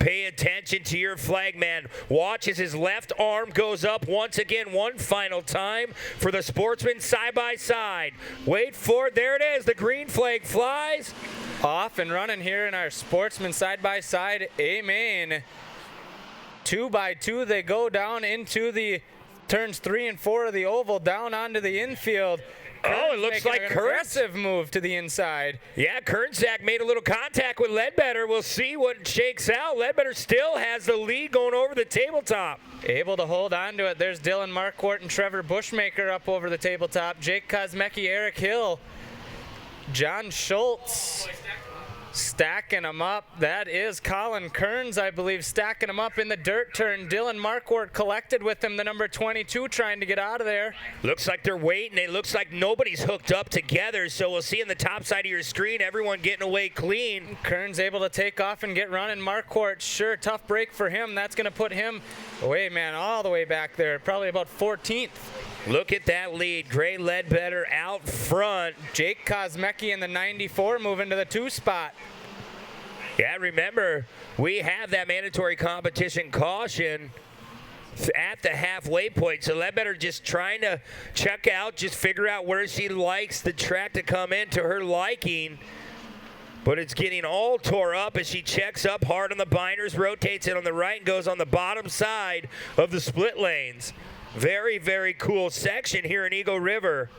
Pay attention to your flagman. Watch as his left arm goes up once again, one final time for the sportsman side by side. Wait for it. There it is. The green flag flies. Off and running here in our sportsman side by side A main. 2 by 2 they go down into the turns 3 and 4 of the oval, down onto the infield. Oh, it looks like an aggressive move to the inside. Yeah, Kernsack made a little contact with Ledbetter. We'll see what shakes out. Ledbetter still has the lead going over the tabletop. Able to hold on to it. There's Dylan Marquardt and Trevor Bushmaker up over the tabletop. Jake Kosmecki, Eric Hill, John Schultz stacking them up. That is Colin Kearns, I believe, stacking them up in the dirt turn. Dylan Marquardt collected with him, the number 22, trying to get out of there. Looks like they're waiting. It looks like nobody's hooked up together, so we'll see in the top side of your screen, everyone getting away clean. Kearns able to take off and get running. Marquardt, sure, tough break for him. That's going to put him away, man, all the way back there, probably about 14th. Look at that lead. Gray Ledbetter out front. Jake Kosmecki in the 94 moving to the 2 spot. Yeah, remember, we have that mandatory competition caution at the halfway point. So Ledbetter just trying to check out, just figure out where she likes the track to come in to her liking. But it's getting all tore up as she checks up hard on the binders, rotates it on the right, and goes on the bottom side of the split lanes. Very, very cool section here in Eagle River.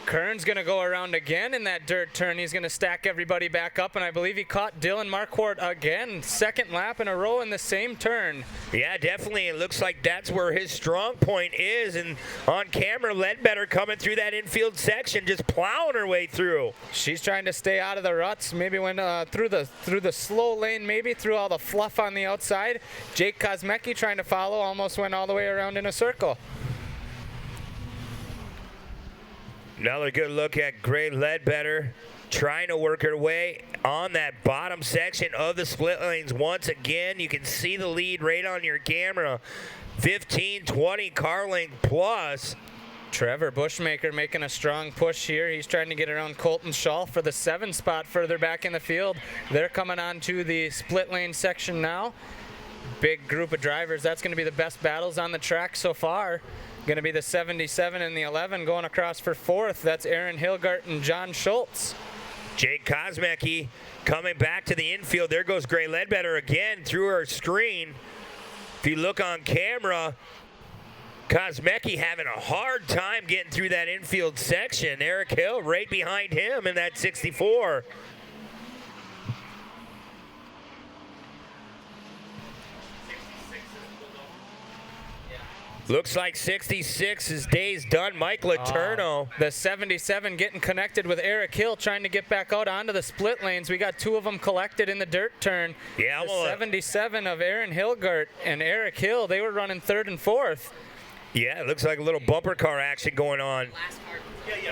Kearns going to go around again in that dirt turn. He's going to stack everybody back up, and I believe he caught Dylan Marquardt again, second lap in a row in the same turn. Yeah, definitely. It looks like that's where his strong point is, and on camera, Ledbetter coming through that infield section, just plowing her way through. She's trying to stay out of the ruts, maybe went through the slow lane, maybe through all the fluff on the outside. Jake Kosmecki trying to follow, almost went all the way around in a circle. Another good look at Gray Ledbetter trying to work her way on that bottom section of the split lanes. Once again, you can see the lead right on your camera. 15-20 car length plus. Trevor Bushmaker making a strong push here. He's trying to get around Colton Schall for the 7 spot further back in the field. They're coming on to the split lane section now. Big group of drivers. That's going to be the best battles on the track so far. Going to be the 77 and the 11 going across for 4th. That's Aaron Hilgart and John Schultz. Jake Kosmecki coming back to the infield. There goes Gray Ledbetter again through her screen. If you look on camera, Kosmecki having a hard time getting through that infield section. Eric Hill right behind him in that 64. Looks like 66's day's done. Mike Letourneau. The 77 getting connected with Eric Hill, trying to get back out onto the split lanes. We got 2 of them collected in the dirt turn. Yeah, the 77 of Aaron Hilgart and Eric Hill, they were running 3rd and 4th. Yeah, it looks like a little bumper car action going on.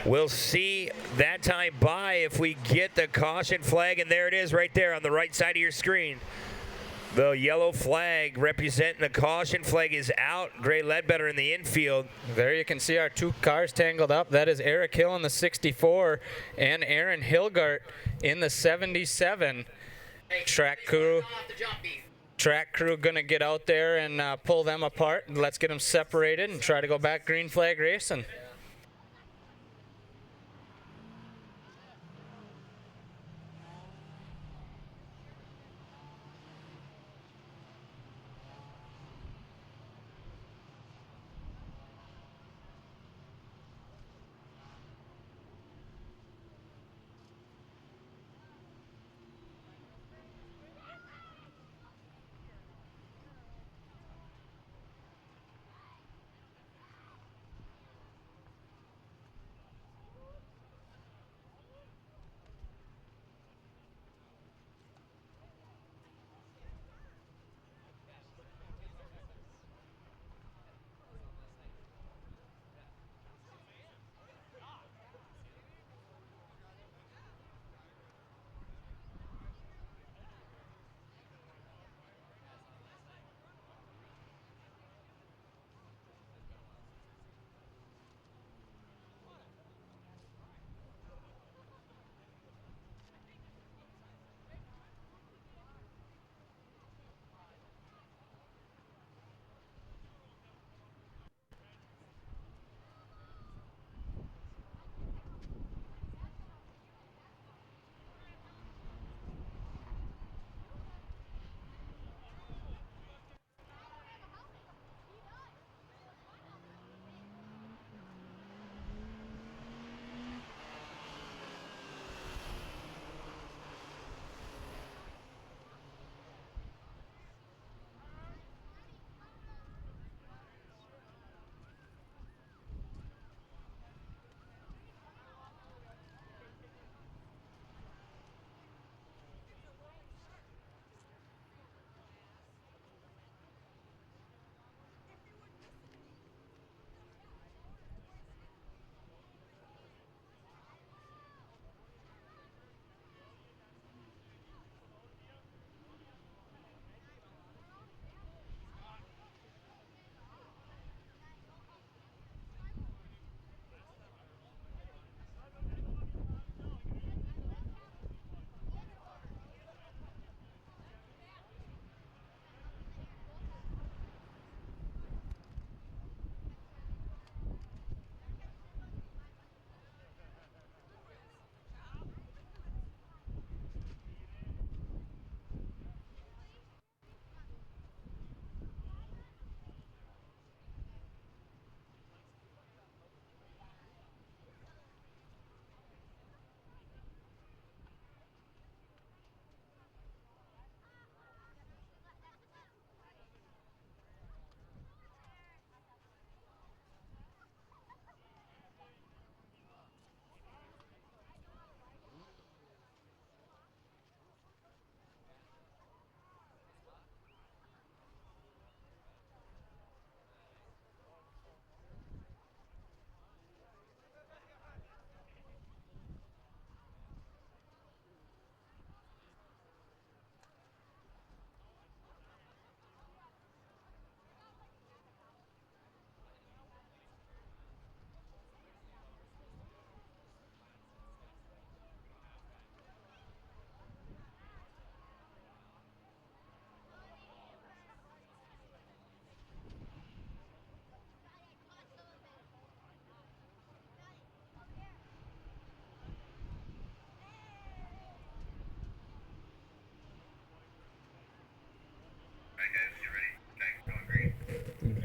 We'll see that time by if we get the caution flag, and there it is right there on the right side of your screen. The yellow flag representing the caution flag is out. Gray Ledbetter in the infield. There you can see our 2 cars tangled up. That is Eric Hill in the 64 and Aaron Hilgart in the 77. Track crew gonna get out there and pull them apart. Let's get them separated and try to go back green flag racing.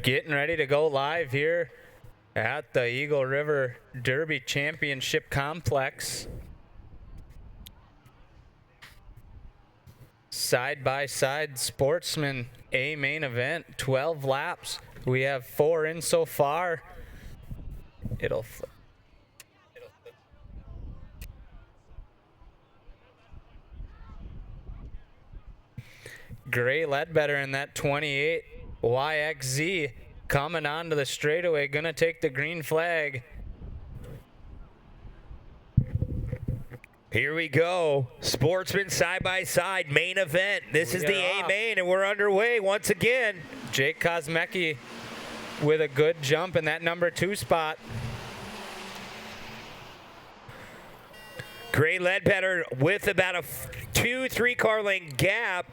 getting ready to go live here at the Eagle River Derby Championship Complex. Side-by-side Sportsman A main event, 12 laps. We have 4 in so far. It'll flip. Gray Ledbetter in that 28 YXZ coming onto the straightaway, gonna take the green flag. Here we go. Sportsman side-by-side main event. This is the A main, and we're underway once again. Jake Kosmecki with a good jump in that number 2 spot. Gray Ledbetter with about a 2-3 car length gap.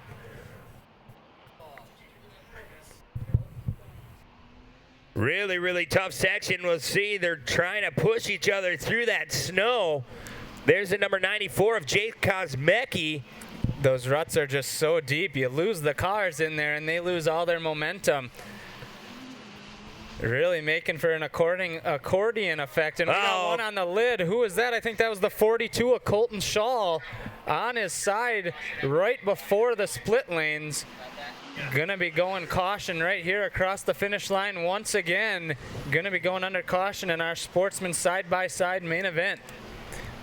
Really, really tough section. We'll see they're trying to push each other through that snow. There's the number 94 of Jake Kosmecki. Those ruts are just so deep. You lose the cars in there and they lose all their momentum. Really making for an accordion effect. And we got one on the lid. Who was that? I think that was the 42 of Colton Shaw on his side right before the split lanes. Gonna be going caution right here across the finish line once again. Gonna be going under caution in our Sportsman side-by-side main event.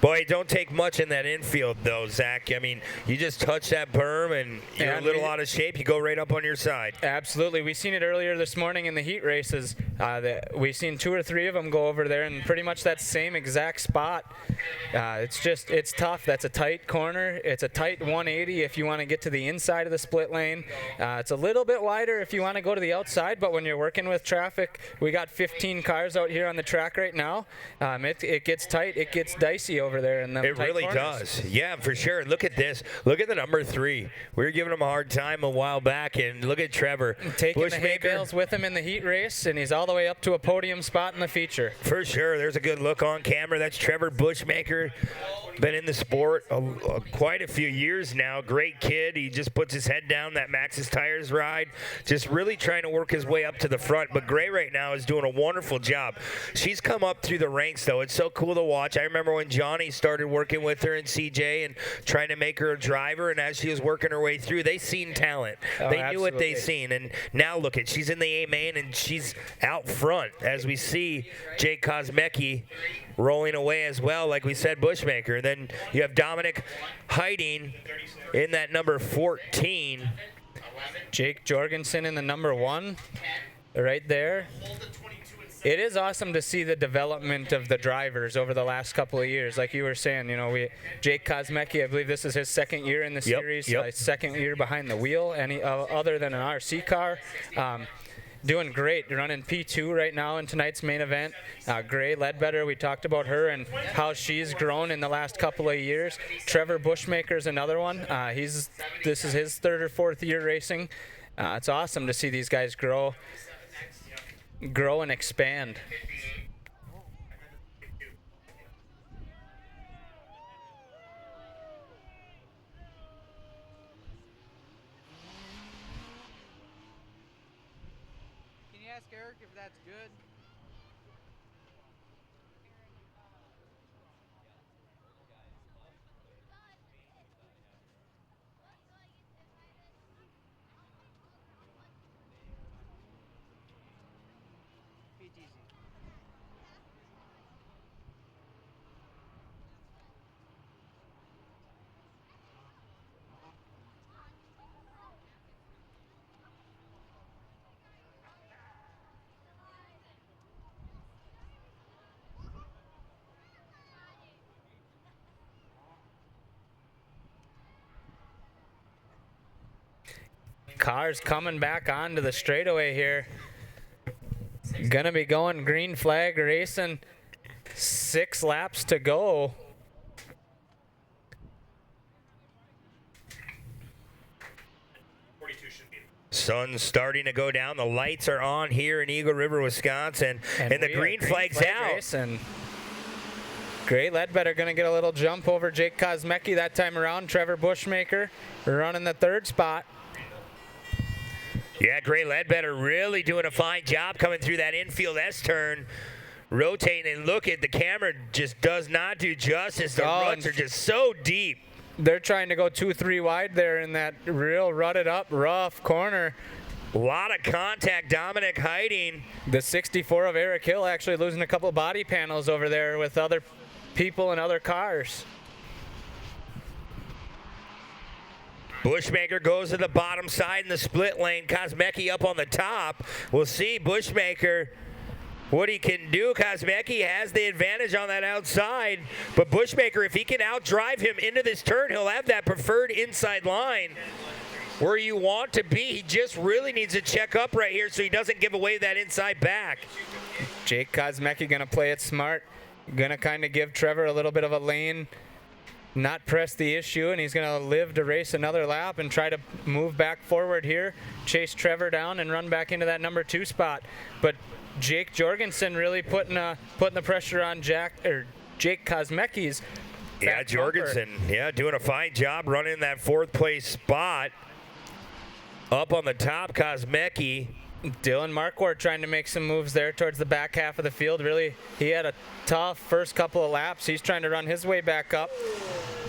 Boy, don't take much in that infield, though, Zach. I mean, you just touch that berm and you're a little out of shape. You go right up on your side. Absolutely. We seen it earlier this morning in the heat races. We've seen 2 or 3 of them go over there in pretty much that same exact spot. It's tough. That's a tight corner. It's a tight 180 if you want to get to the inside of the split lane. It's a little bit wider if you want to go to the outside, but when you're working with traffic, we got 15 cars out here on the track right now. It gets tight. It gets dicey over there in the It really does. Yeah, for sure. Look at this. Look at the number 3. We were giving him a hard time a while back, and look at Trevor. Taking the hay bales with him in the heat race, and he's all the way up to a podium spot in the feature. For sure. There's a good look on camera. That's Trevor Bushmaker. Been in the sport quite a few years now. Great kid. He just puts his head down that Max's Tires ride. Just really trying to work his way up to the front. But Gray right now is doing a wonderful job. She's come up through the ranks, though. It's so cool to watch. I remember when Johnny started working with her in CJ and trying to make her a driver, and as she was working her way through, they seen talent. They knew what they seen. And now look at, she's in the A main, and she's out front as we see Jake Kosmecki rolling away as well, like we said, Bushmaker. And then you have Dominic hiding in that number 14. Jake Jorgensen in the number 1 right there. It is awesome to see the development of the drivers over the last couple of years. Like you were saying, Jake Kosmecki, I believe this is his 2nd year in the series, 2nd year behind the wheel, other than an RC car. Doing great, running P2 right now in tonight's main event. Gray Ledbetter, we talked about her and how she's grown in the last couple of years. Trevor Bushmaker is another one. This is his 3rd or 4th year racing. It's awesome to see these guys grow and expand. Can you ask Eric if that's good? PTC. Cars coming back onto the straightaway here. Gonna be going green flag racing. 6 laps to go. Sun's starting to go down. The lights are on here in Eagle River, Wisconsin, and the green flag's out. Racing. Gray Ledbetter going to get a little jump over Jake Kosmecki that time around. Trevor Bushmaker running the 3rd spot. Yeah, Gray Ledbetter really doing a fine job coming through that infield S-turn. Rotating, and look at the camera, just does not do justice. The ruts are just so deep. They're trying to go 2-3 wide there in that real rutted up, rough corner. A lot of contact. Dominic Heiting. The 64 of Eric Hill actually losing a couple body panels over there with other people and other cars. Bushmaker goes to the bottom side in the split lane. Kosmecki up on the top. We'll see Bushmaker what he can do. Kosmecki has the advantage on that outside, but Bushmaker, if he can outdrive him into this turn, he'll have that preferred inside line where you want to be. He just really needs to check up right here so he doesn't give away that inside back. Jake Kosmecki gonna play it smart. Gonna kind of give Trevor a little bit of a lane, not press the issue, and he's gonna live to race another lap and try to move back forward here, chase Trevor down and run back into that number 2 spot. But Jake Jorgensen really putting the pressure on Jake Kosmecki's. Yeah, Jorgensen, doing a fine job running that 4th place spot. Up on the top, Kosmecki. Dylan Marquardt trying to make some moves there towards the back half of the field. Really, he had a tough first couple of laps. He's trying to run his way back up.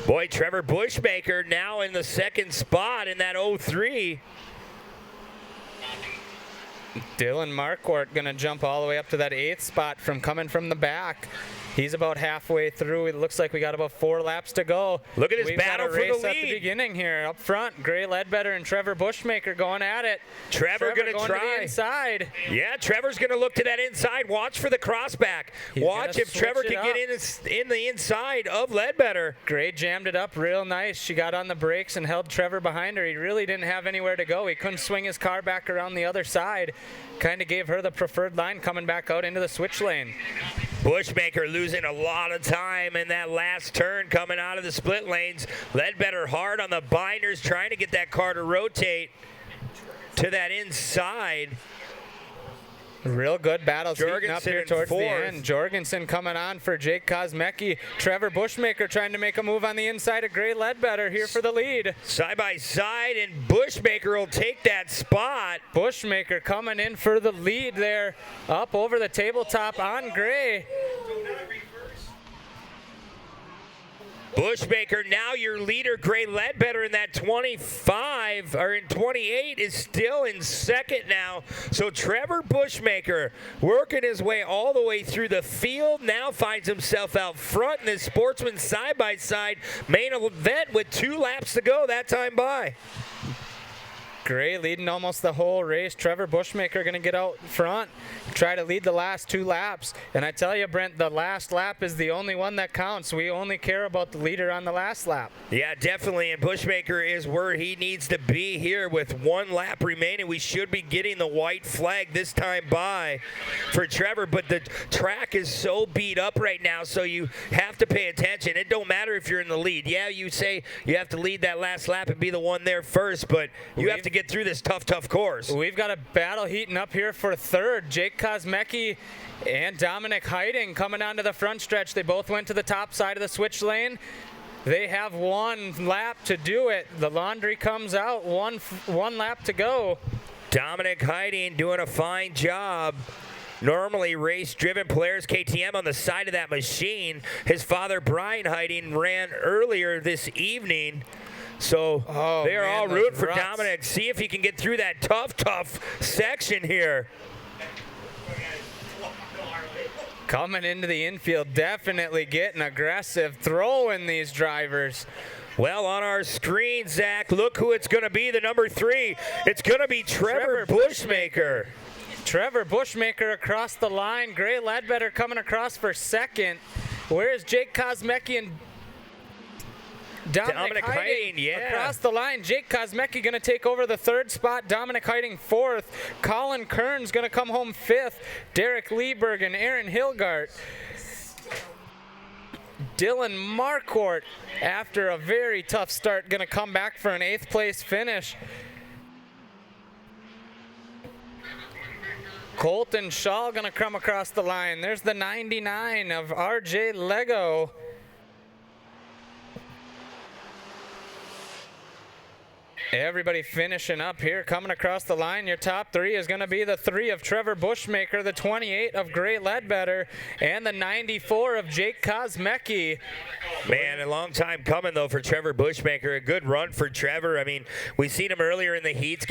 Boy, Trevor Bushmaker now in the 2nd spot in that 03. Dylan Marquardt gonna jump all the way up to that 8th spot from coming from the back. He's about halfway through. It looks like we got about 4 laps to go. Look at this battle for the lead. We've got a race at the beginning here. Up front, Gray Ledbetter and Trevor Bushmaker going at it. Trevor gonna going try. to the inside. Yeah, Trevor's gonna look to that inside. Watch for the crossback. Watch if Trevor can get in the inside of Ledbetter. Gray jammed it up real nice. She got on the brakes and held Trevor behind her. He really didn't have anywhere to go. He couldn't swing his car back around the other side. Kind of gave her the preferred line coming back out into the switch lane. Bushmaker losing a lot of time in that last turn coming out of the split lanes. Ledbetter hard on the binders, trying to get that car to rotate to that inside. Real good battles heating up here towards the 4th. end. Jorgensen coming on for Jake Kosmecki. Trevor Bushmaker trying to make a move on the inside of Gray Ledbetter here for the lead. Side by side, and Bushmaker will take that spot. Bushmaker coming in for the lead there, up over the tabletop on Gray. Bushmaker, now your leader, Gray Ledbetter, in that 25 or in 28 is still in 2nd now. So Trevor Bushmaker working his way all the way through the field, now finds himself out front in this Sportsman side-by-side main event with 2 laps to go that time by. Gray leading almost the whole race. Trevor Bushmaker going to get out front, try to lead the last 2 laps. And I tell you, Brent, the last lap is the only one that counts. We only care about the leader on the last lap. Yeah, definitely. And Bushmaker is where he needs to be here with 1 lap remaining. We should be getting the white flag this time by for Trevor. But the track is so beat up right now, so you have to pay attention. It don't matter if you're in the lead. Yeah, you say you have to lead that last lap and be the one there first, but you have to get through this tough course. We've got a battle heating up here for 3rd. Jake Kosmecki and Dominic Heiting coming onto the front stretch. They both went to the top side of the switch lane. They have 1 lap to do it. The laundry comes out. One lap to go. Dominic Heiting doing a fine job. Normally race-driven players, KTM on the side of that machine. His father, Brian Heiting, ran earlier this evening. So they're all rooting for Dominic. See if he can get through that tough section here. Coming into the infield, definitely getting aggressive, throwing these drivers. Well, on our screen, Zach, look who it's going to be, the number 3. It's going to be Trevor Bushmaker. Trevor Bushmaker across the line. Gray Ledbetter coming across for 2nd. Where's Jake Kosmecki and Dominic Heiting, across the line. Jake Kosmecki going to take over the 3rd spot. Dominic Heiting 4th. Colin Kearns going to come home 5th. Derek Lieberg and Aaron Hilgart. Dylan Marquardt, after a very tough start, going to come back for an 8th place finish. Colton Shaw going to come across the line. There's the 99 of RJ Lego. Everybody finishing up here, coming across the line. Your top three is going to be the 3 of Trevor Bushmaker, the 28 of Gray Ledbetter, and the 94 of Jake Kosmecki. Man, a long time coming, though, for Trevor Bushmaker. A good run for Trevor. I mean, we've seen him earlier in the heats.